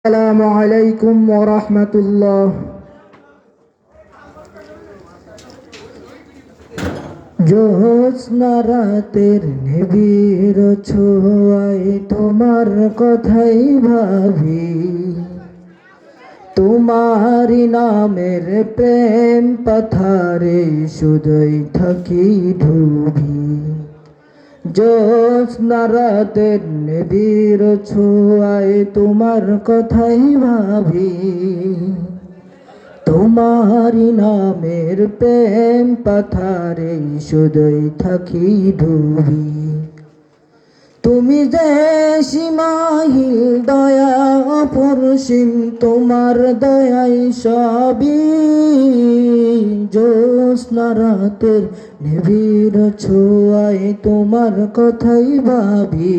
আসসালামু আলাইকুম ওয়া রাহমাতুল্লাহ। জ্যোৎস্না রাতের নিবিড় ছোঁয়ায় তোমার কথাই ভাবি, তোমারি নামের প্রেম পাথারে শুধুই থাকি ডুবি। জ্যোৎস্না রাতের নিবিড় ছোঁয়ায় তোমার কথাই ভাবি, তোমারি নামের প্রেম পাথারে শুধুই থাকি ডুবি। তুমি যে সীমাহীন দয়া অপরসীম, তোমার দয়াই সবই। জ্যোৎস্না রাতের নিবিড় ছোঁয়ায় তোমার কথাই ভাবি,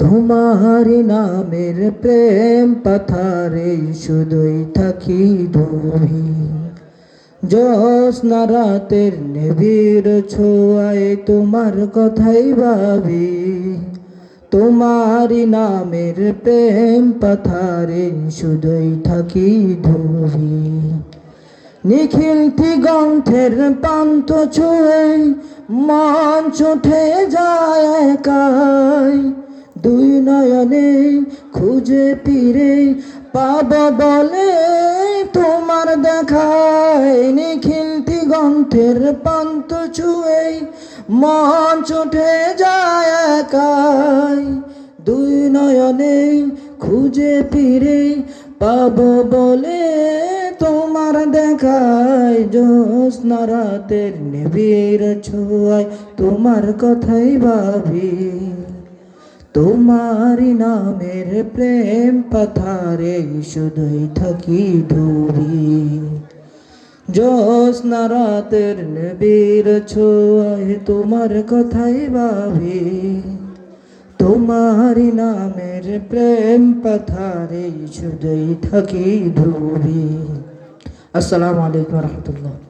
তোমারি নামের প্রেম পাথারে শুধুই থাকি ডুবি। জ্যোৎস্না রাতের নিবিড় ছোঁয়ায় তোমার কথাই ভাবি, তোমারি নামের প্রেম পাথারে শুধুই থাকি ডুবি। নিখিল দিগন্তের প্রান্ত ছুঁয়ে মন ছুটে যায় একাই, দুই নয়নে খুঁজে ফিরে পাব বলে তোমার দেখায়। নিখিল দিগন্তের প্রান্ত ছুঁয়ে মন ছুটে যায় একাই, দুই নয়নে খুঁজে ফিরে পাব বলে তোমার দেখায়। জ্যোৎস্না রাতের নিবিড় ছোঁয়ায় তোমার কথাই ভাবি, তোমারি নামের প্রেম পাথারে শুধুই থাকি ডুবি। জ্যোৎস্না রাতের নিবিড় ছোঁয়ায় তোমার কথাই ভাবি, তোমারি নামের প্রেম পাথারে শুধুই থাকি ডুবি। আসসালামু আলাইকুম ওয়া রাহমাতুল্লাহ।